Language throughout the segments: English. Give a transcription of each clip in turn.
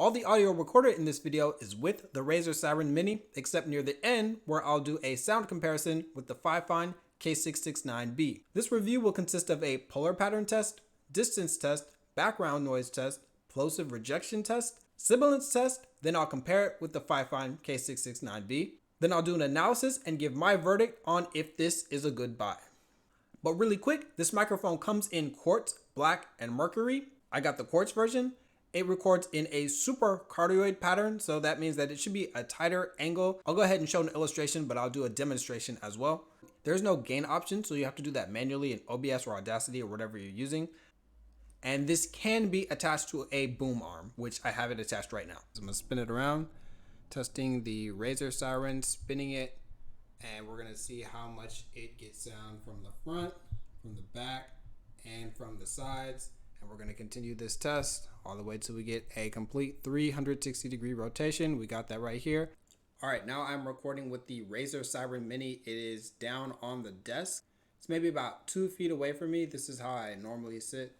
All the audio recorded in this video is with the Razer Seiren Mini, except near the end where I'll do a sound comparison with the Fifine K669B. This review will consist of a polar pattern test, distance test, background noise test, Plosive rejection test, Sibilance test, then I'll compare it with the Fifine K669B. Then I'll do an analysis and give my verdict on if this is a good buy. But really quick, this microphone comes in quartz, black, and mercury. I got the quartz version. It records in a supercardiod pattern, so that means that it should be a tighter angle. I'll go ahead and show an illustration, but I'll do a demonstration as well. There's no gain option, so you have to do that manually in OBS or Audacity or whatever you're using. And this can be attached to a boom arm, which I have it attached right now. So I'm gonna spin it around, testing the Razer Seiren, spinning it, and we're gonna see how much it gets sound from the front, from the back, and from the sides. And we're gonna continue this test all the way till we get a complete 360-degree rotation. We got that right here. All right, now I'm recording with the Razer Seiren Mini. It is down on the desk. It's maybe about 2 feet away from me. This is how I normally sit.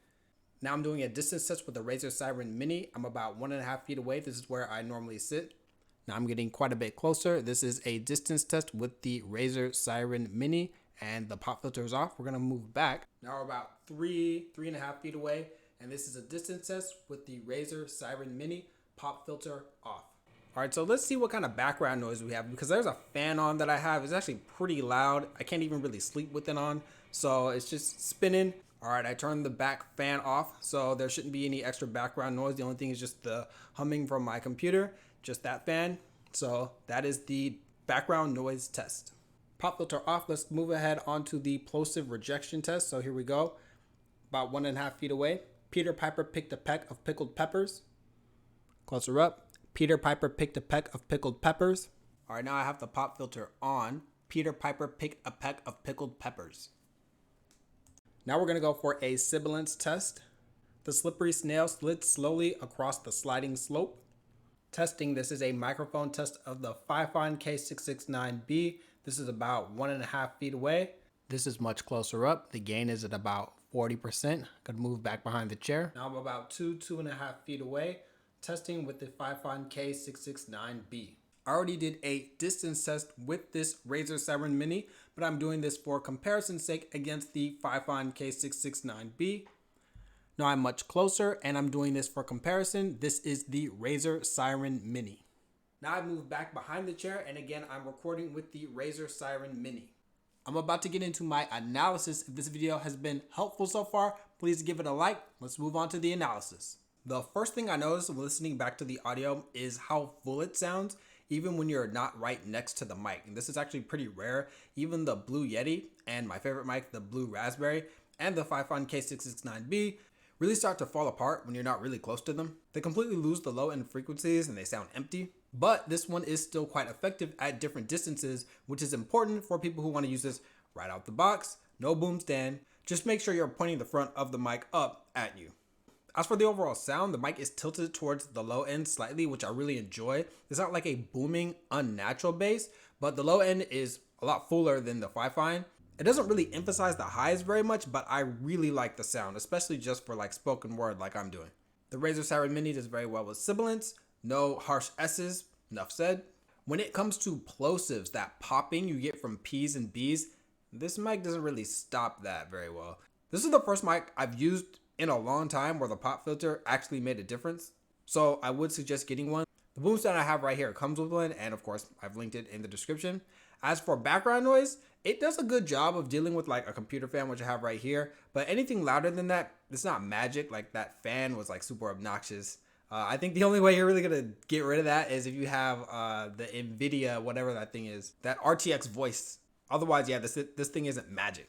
Now I'm doing a distance test with the Razer Seiren Mini. I'm about 1.5 feet away. This is where I normally sit. Now I'm getting quite a bit closer. This is a distance test with the Razer Seiren Mini, and the pop filter is off. We're gonna move back. Now we're about 3.5 feet away, and this is a distance test with the Razer Seiren Mini, pop filter off. All right, so let's see what kind of background noise we have, because there's a fan on that I have. It's actually pretty loud. I can't even really sleep with it on, so it's just spinning. All right, I turned the back fan off, so there shouldn't be any extra background noise. The only thing is just the humming from my computer, just that fan. So that is the background noise test. Pop filter off. Let's move ahead onto the Plosive rejection test. So here we go. About 1.5 feet away. Peter Piper picked a peck of pickled peppers. Closer up. Peter Piper picked a peck of pickled peppers. All right, now I have the pop filter on. Peter Piper picked a peck of pickled peppers. Now we're gonna go for a sibilance test. The slippery snail slid slowly across the sliding slope. Testing, this is a microphone test of the Fifine K669B. This is about 1.5 feet away. This is much closer up. The gain is at about 40%. Could move back behind the chair. Now I'm about 2.5 feet away. Testing with the Fifine K669B. I already did a distance test with this Razer Seiren Mini, but I'm doing this for comparison's sake against the Fifine K669B. Now I'm much closer, and I'm doing this for comparison. This is the Razer Seiren Mini. Now I've moved back behind the chair, and again, I'm recording with the Razer Seiren Mini. I'm about to get into my analysis. If this video has been helpful so far, please give it a like. Let's move on to the analysis. The first thing I noticed when listening back to the audio is how full it sounds, even when you're not right next to the mic. And this is actually pretty rare. Even the Blue Yeti and my favorite mic, the Blue Raspberry, and the Fifine K669B really start to fall apart when you're not really close to them. They completely lose the low end frequencies and they sound empty. But this one is still quite effective at different distances, which is important for people who want to use this right out the box. No boom stand. Just make sure you're pointing the front of the mic up at you. As for the overall sound, the mic is tilted towards the low end slightly, which I really enjoy. It's not like a booming, unnatural bass, but the low end is a lot fuller than the Fifine. It doesn't really emphasize the highs very much, but I really like the sound, especially just for like spoken word like I'm doing. The Razer Seiren Mini does very well with sibilance, no harsh S's, enough said. When it comes to plosives, that popping you get from P's and B's, this mic doesn't really stop that very well. This is the first mic I've used in a long time where the pop filter actually made a difference, so I would suggest getting one. The boom stand I have right here comes with one, and of course I've linked it in the description. As for background noise, it does a good job of dealing with like a computer fan, which I have right here, but anything louder than that, it's not magic. Like that fan was like super obnoxious. I think the only way you're really gonna get rid of that is if you have the NVIDIA, whatever that thing is, that RTX voice. Otherwise, yeah, this thing isn't magic.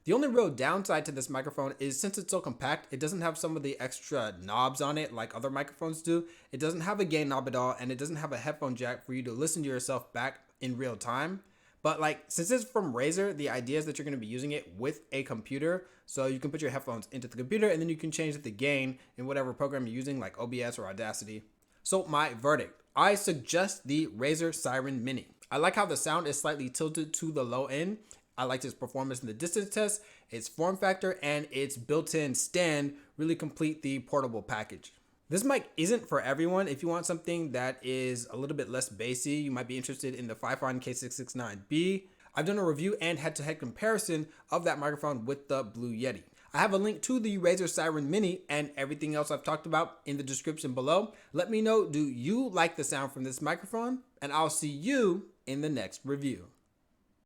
The only real downside to this microphone is since it's so compact, it doesn't have some of the extra knobs on it like other microphones do. It doesn't have a gain knob at all, and it doesn't have a headphone jack for you to listen to yourself back in real time. But like, since it's from Razer, the idea is that you're going to be using it with a computer. So you can put your headphones into the computer, and then you can change the gain in whatever program you're using, like OBS or Audacity. So my verdict, I suggest the Razer Seiren Mini. I like how the sound is slightly tilted to the low end. I liked its performance in the distance test, its form factor, and its built-in stand really complete the portable package. This mic isn't for everyone. If you want something that is a little bit less bassy, you might be interested in the Fifine K669B. I've done a review and head-to-head comparison of that microphone with the Blue Yeti. I have a link to the Razer Seiren Mini and everything else I've talked about in the description below. Let me know, do you like the sound from this microphone? And I'll see you in the next review.